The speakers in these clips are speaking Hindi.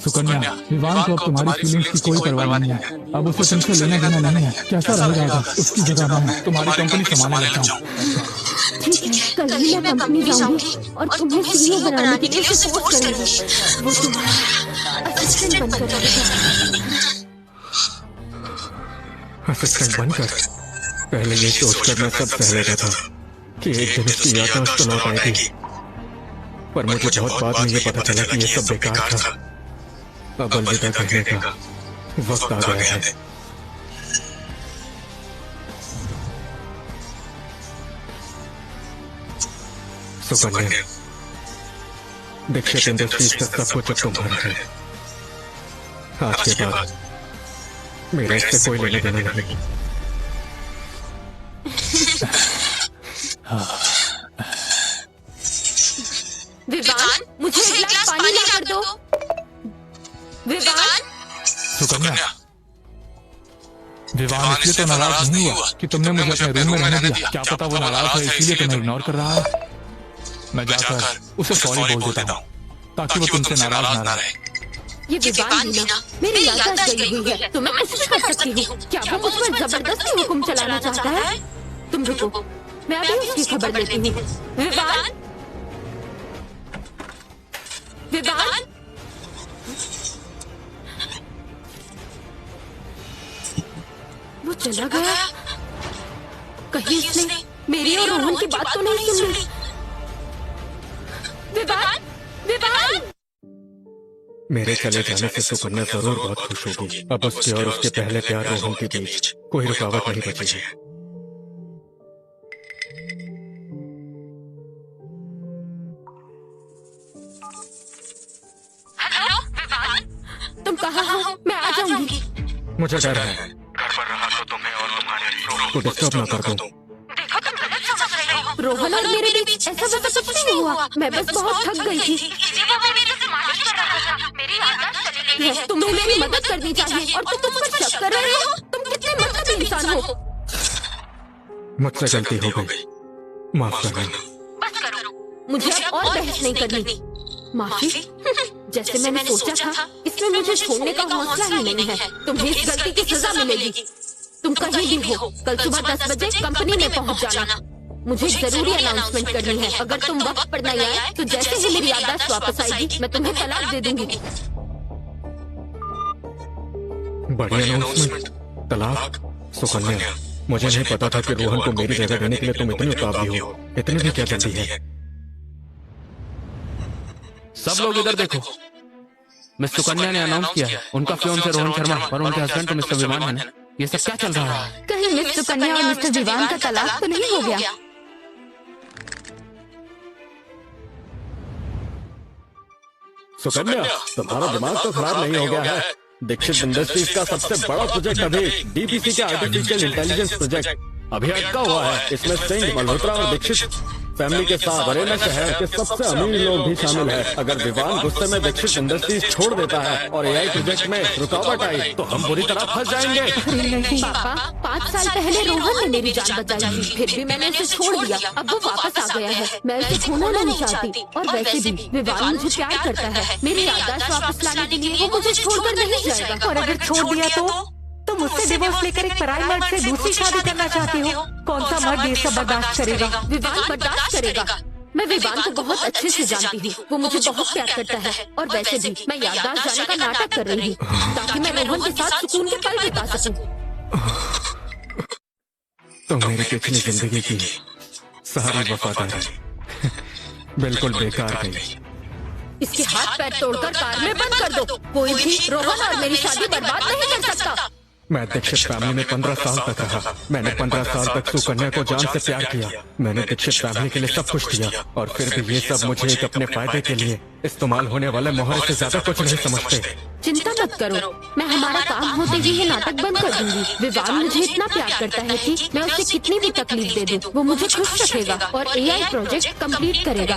सुकन्या, विवान को अब तुम्हारी फीलिंग्स की कोई परवाह नहीं है। अब उसे तुमसे लेना देना नहीं है। कैसा रहेगा उसकी जगह मैं तुम्हारी कंपनी संभालने लगता हूँ। ठीक है, कल ही मैं कंपनी जाऊंगी और तुम्हें सीईओ बनाने के लिए सपोर्ट करूंगी। वो तुम्हारा असिस्टेंट बनकर रहेगा। असिस्टेंट बनकर? पहले ये सोचकर मैं सब सह लेता था कि एक दिन उसकी याददाश्त तो लौट आएगी, पर मुझे बहुत बाद में ये पता चला कि ये सब बेकार था। अब अलविदा कहने का वक्त आ गया है। सुकन्या, दीक्षित इंडस्ट्रीज का सब कुछ अब तुम्हारा है। आज के बाद मेरा इससे कोई लेना देना नहीं। विवान, मुझे एक गिलास पानी लाकर दो। विवान। सुकन्या, विवान इसलिए तो नाराज नहीं हुआ कि तुमने मुझे अपने रूम में रहने दिया। क्या पता वो नाराज है इसीलिए तुम्हें इग्नोर कर रहा है। मैं जाकर उसे सॉरी बोल देता हूँ ताकि वो तुमसे नाराज ना रहे। ये विवान मीना, मेरी याददाश्त गई हुई है तो मैं कोशिश कर सकती हूँ। क्या वो मुझ पर जबरदस्ती हुक्म चलाना चाहता है? तुम रुको, मैं अभी उसकी खबर लेती हूँ। विवान, विवान। वो चला गया। कहीं इसने मेरी और रोहन की बात तो नहीं सुन ली। विवान, विवान। मेरे चले जाने से सुकन्या जरूर बहुत खुश होगी। अब उसके और उसके पहले प्यार रोहन के बीच कोई रुकावट नहीं बची है। हेलो विवान, तुम कहाँ हो? मैं आ जाऊंगी। मुझे डर है घर पर रहा तो तुम्हें और तुम्हारे रोहन को डिस्टर्ब न कर दूं। देखो तुम गलत समझ रहे हो। रोहन और मेरे बीच ऐसा वैसा कुछ नहीं हुआ। मैं बस बहुत थक गई थी। तुम्हें मेरी मदद करनी चाहिए और तुम मुझ पर शक कर रहे हो। तुम कितने मतलब इंसान हो। मुझसे गलती हो गई, माफ करना। बस करो, मुझे अब और बहस नहीं करनी। माफी? जैसे मैंने सोचा था, इसमें मुझे छोड़ने का हौसला ही नहीं है। तुम्हें इस गलती की सजा मिलेगी। तुम कहीं भी हो, कल सुबह 10 बजे कंपनी में पहुंच जाना। मुझे जरूरी अनाउंसमेंट करनी है। अगर तुम वक्त पर नहीं आए तो जैसे ही मेरी याददाश्त वापस आएगी मैं तुम्हें तलाक दे दूंगी। बड़ी अनाउंसमेंट? तलाक? सुकन्या, मुझे नहीं पता था कि रोहन को मेरी जगह देने के लिए तुम इतनी उतावली हो। इतनी भी क्या जल्दी है? सब लोग इधर देखो। मिस सुकन्या ने अनाउंस किया है उनका फियोन से रोहन शर्मा और उनके हस्बैंड तो मिस्टर विवान है ना। ये सब क्या चल रहा है? कहीं मिस सुकन्या और मिस्टर विवान का तलाक तो नहीं हो गया? सुकन्या, तुम्हारा दिमाग तो खराब नहीं हो गया है? दीक्षित इंडस्ट्रीज का सबसे बड़ा प्रोजेक्ट अभी डीपीसी के आर्टिफिशियल इंटेलिजेंस प्रोजेक्ट अभी अटका हुआ है। इसमें सिंह, मल्होत्रा और दीक्षित फैमिली के साथ अरेना शहर के सबसे अमीर लोग भी शामिल है। अगर विवान गुस्से में दीक्षित इंडस्ट्रीज छोड़ देता है और एआई प्रोजेक्ट में रुकावट आई तो हम बुरी तरह फंस जाएंगे। नहीं पापा, 5 साल पहले रोहन ने मेरी जान बचाई थी, फिर भी मैंने उसे छोड़ दिया। अब वो वापस आ गया है। मैं उसे खोना नहीं चाहती। और वैसे भी विवान मुझे प्यार करता है। मेरी याददाश्त वापस लाने के लिए वो मुझे छोड़कर नहीं जाएगा। और अगर छोड़ दिया तो तुम मुझसे डिवोर्स लेकर एक पराई मर्द से दूसरी शादी करना चाहती हो? कौन सा मर्द ये सब बर्दाश्त करेगा? विवान बर्दाश्त करेगा। मैं विवान को बहुत अच्छे से जानती हूँ। वो मुझे बहुत प्यार करता है। और वैसे भी मैं याददाश्त जाने का नाटक कर रही हूँ ताकि मैं रोहन के साथ सुकून के पल बिता सकूं। तो मेरी पिछली जिंदगी की सारी वफादारी बिल्कुल बेकार गई। इसके हाथ पैर तोड़कर कार में बंद कर दो। कोई भी रोहन और मेरी शादी बर्बाद नहीं कर सकता। मैं दीक्षित फैमिली में 15 साल तक रहा। मैंने 15 साल तक सुकन्या को जान से प्यार किया। मैंने दीक्षित फैमिली के लिए सब कुछ दिया और फिर भी ये सब मुझे एक अपने फायदे के लिए इस्तेमाल होने वाले मोहरे से ज्यादा कुछ नहीं समझते। चिंता मत करो, मैं हमारा काम होते ही ये नाटक बंद कर दूंगी। विवान मुझे इतना प्यार करता है कि मैं उसे कितनी भी तकलीफ दे दूं, वो मुझे खुश रखेगा और एआई प्रोजेक्ट कंप्लीट करेगा।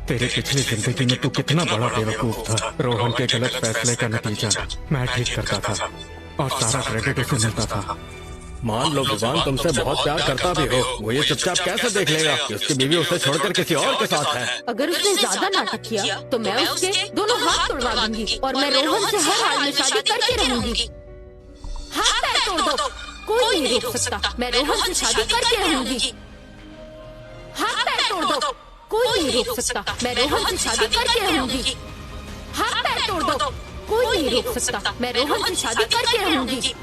तेरी पिछली जिंदगी में तू कितना बड़ा बेवकूफ था। रोहन के गलत फैसले का नतीजा मैं ठीक करता था और सारा क्रेडिट उसे मिलता था। मान लो विवान तुमसे बहुत प्यार करता भी हो, वो ये चुपचाप कैसे देख लेगा कि उसकी बीवी उसे छोड़कर किसी और के साथ है? अगर उसने ज्यादा नाटक किया तो मैं उसके दोनों हाथ तोड़वा दूंगी और मैं रोहन से हर हाल में शादी करके रहूंगी। हाथ पैर तोड़ दो, कोई नहीं रोक सकता। मैं रोहन से शादी करके रहूंगी। हाथ पैर तोड़ दो, कोई नहीं रोक सकता। मैं रोहन से शादी करके रहूंगी। हाथ पैर तोड़ दो, कोई नहीं रोक सकता। मैं रोहन से शादी करके रहूंगी।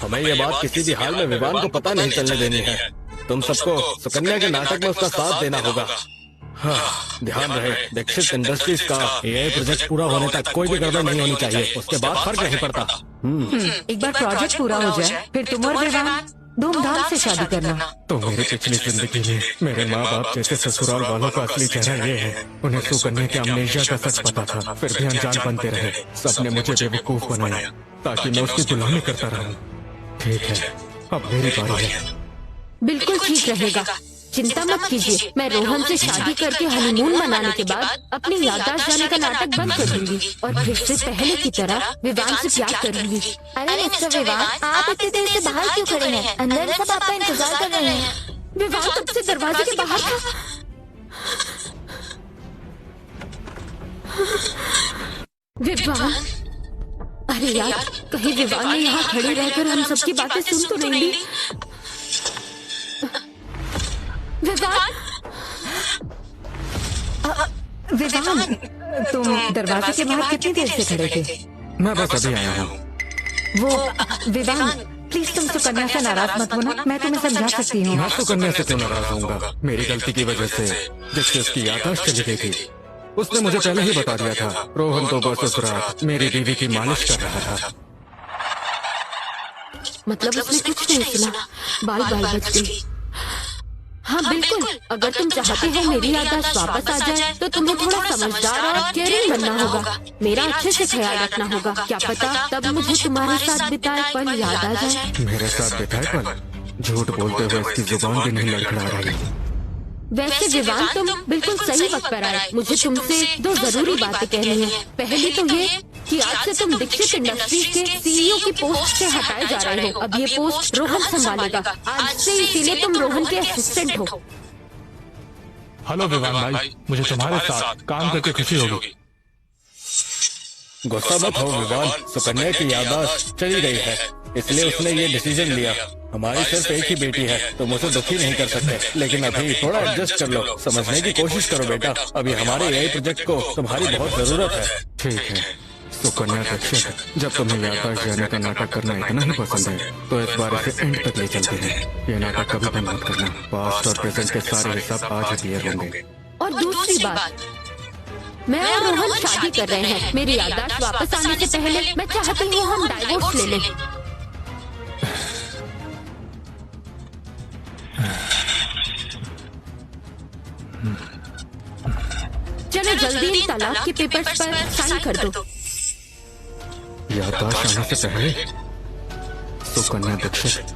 हमें ये बात किसी भी हाल में विवान को पता नहीं चलने देनी है। तुम सबको सुकन्या के नाटक में उसका साथ देना होगा। हाँ, ध्यान रहे दीक्षित इंडस्ट्रीज का ये प्रोजेक्ट पूरा होने तक कोई भी गड़बड़ नहीं होनी चाहिए, उसके बाद फर्क नहीं पड़ता। एक बार प्रोजेक्ट पूरा हो जाए फिर तुम और विवान धूमधाम से शादी करना। तो मेरी पिछली जिंदगी में मेरे माँ बाप जैसे ससुराल वालों का असली चेहरा ये है। उन्हें सुकन्या के अमनेशिया का सच पता था, फिर भी अनजान बनते रहे। सबने मुझे बेवकूफ बनाया ताकि मैं उसकी गुलामी करता रहूं। ठीक है, अब मेरी बारी है। बिल्कुल ठीक रहेगा, चिंता मत कीजिए। मैं रोहन से शादी करके हनीमून मनाने के बाद अपनी याददाश्त जाने का नाटक बंद कर दूंगी और फिर से पहले की तरह विवान से प्यार करूंगी। अरे मिस्टर विवान, आप इतनी देर से बाहर क्यों खड़े हैं? अंदर सब आपका इंतजार कर रहे हैं। विवान तब से दरवाजे के बाहर था। विवान, अरे यार, कहीं विवान ने यहाँ खड़ी रहकर हम सबकी बातें सुन तो नहीं ली। विवान, विवान, तुम दरवाजे के बाहर कितनी देर से खड़े थे? मैं बस अभी आया हूँ। वो विवान, प्लीज तुम सुकन्या से नाराज मत होना, मैं तुम्हें समझा सकती हूँ। मैं सुकन्या से क्यों नाराज होऊंगा? मेरी गलती की वजह से जिससे उसकी याददाश्त चली गई थी, उसने मुझे पहले ही बता दिया था। रोहन तो बस उस रात मेरी बीवी की मालिश कर रहा था। मतलब उसने कुछ नहीं सुना, बाल बाल बच गई। हाँ बिल्कुल, अगर तुम चाहते हो मेरी याददाश्त वापस आ जाए तो तुम्हें थोड़ा समझदार और केयरिंग बनना होगा। मेरा अच्छे से ख्याल रखना होगा। क्या पता तब मुझे तुम्हारे साथ बिताए पल याद आ जाए। मेरे साथ बिताए पल? झूठ बोलते हुए इसकी जुबान भी नहीं लड़खड़ा रही। वैसे विवान, तुम बिल्कुल सही वक्त पर आए। मुझे तुमसे दो जरूरी बातें कहनी है। पहली तो ये कि आज से तुम दीक्षित इंडस्ट्रीज के सीईओ की पोस्ट से हटाए जा रहे हो। अब ये पोस्ट रोहन संभालेगा आज से, इसीलिए तुम रोहन के असिस्टेंट हो। हेलो विवान भाई, मुझे तुम्हारे साथ काम करके खुशी होगी। गुस्सा मत हो विवान, सुकन्या की याददाश्त चली गई है, इसलिए उसने ये डिसीजन लिया। हमारी सिर्फ एक ही बेटी है, तुम उसे दुखी नहीं कर सकते, लेकिन अभी थोड़ा एडजस्ट कर लो, समझने की कोशिश करो बेटा। अभी हमारे यही प्रोजेक्ट को तुम्हारी बहुत जरूरत है। ठीक है सुकन्या दीक्षित, जब तुम्हें याददाश्त जाने का नाटक करना इतना ही पसंद है तो इस बार इसे एंड तक ले चलते हैं। ये नाटक कभी बंद मत करना। पास्ट और प्रेजेंट के सारे हिसाब आज ही क्लियर होंगे। और दूसरी बात, मैं और रोहन शादी कर रहे हैं। मेरी याददाश्त वापस आने से पहले मैं चाहती हूँ हम डाइवोर्स ले लें। चलो जल्दी इन तलाक के पेपर्स पर साइन कर दो। याददाश्त आने से पहले? सुकन्या दीक्षित,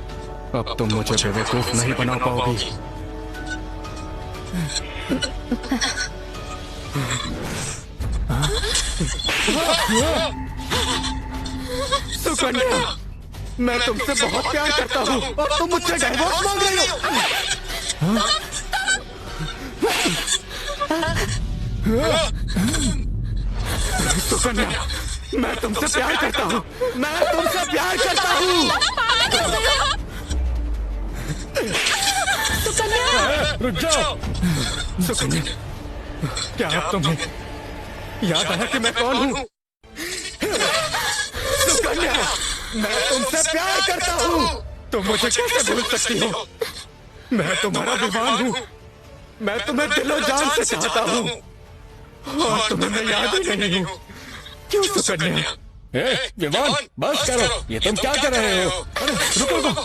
अब तुम मुझे बेवकूफ नहीं बना पाओगी। सुकन्या, मैं तुमसे बहुत प्यार करता हूँ और तुम मुझसे डाइवोर्स मांग रही हो। सुकन्या, मैं तुमसे प्यार करता हूँ, मैं तुमसे प्यार करता हूँ। रुक जाओ। सुकन्या, क्या अब तुम्हें याद आया कि मैं कौन हूँ? सुकन्या, मैं तुमसे प्यार करता हूँ। तुम मुझे कैसे भूल सकती हो? मैं तुम्हारा विवान हूँ। मैं तुम्हें दिलो जान से चाहता हूँ और तुम्हें मैं याद ही नहीं हूँ। क्यों सुकन्या? विवान, बस करो, ये तुम क्या कर रहे हो? अरे रुको रुको,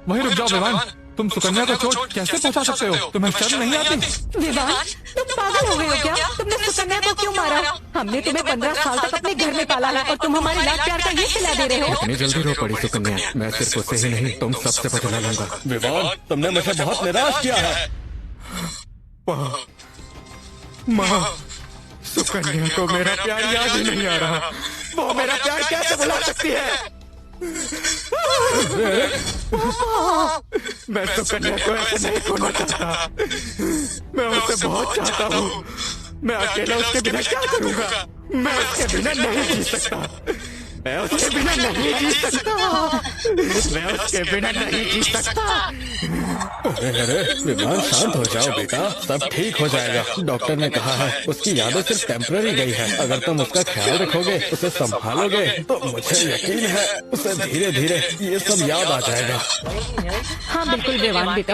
वहीं रुक जाओ विवान। तुम सुकन्या को चोट कैसे पहुंचा सकते हो? तुम्हें शर्म नहीं आती? विवान, तुम पागल हो गए हो क्या? तुमने सुकन्या को क्यों मारा? हमने तुम्हें 15 साल तक अपने घर में पाला है और तुम हमारे लाड प्यार का ये सिला दे रहे हो? इतनी जल्दी रो पड़ी सुकन्या? मैं सिर्फ उससे ही नहीं तुम सबसे बदला लूंगा। विवान, तुमने मुझे बहुत निराश किया है। माँ, सुकन्या को मेरा प्यार याद ही नहीं आ रहा। वो मेरा प्यार कैसे भुला सकती है? मैं सुकन्या को ऐसे नहीं खोना चाहता। मैं उसे बहुत चाहता हूँ। मैं अकेला उसके बिना क्या करूँगा? मैं उसके बिना नहीं जी सकता। मैं उसके बिना नहीं जी सकता। मैं उसके बिना नहीं जी सकता। अरे विमान, शांत हो जाओ बेटा, सब ठीक हो जाएगा। डॉक्टर ने कहा है उसकी यादें सिर्फ टेम्पररी गई है। अगर तुम उसका ख्याल रखोगे, उसे संभालोगे, तो मुझे यकीन है उसे धीरे धीरे ये सब याद आ जाएगा। हाँ बिल्कुल विवान बेटा।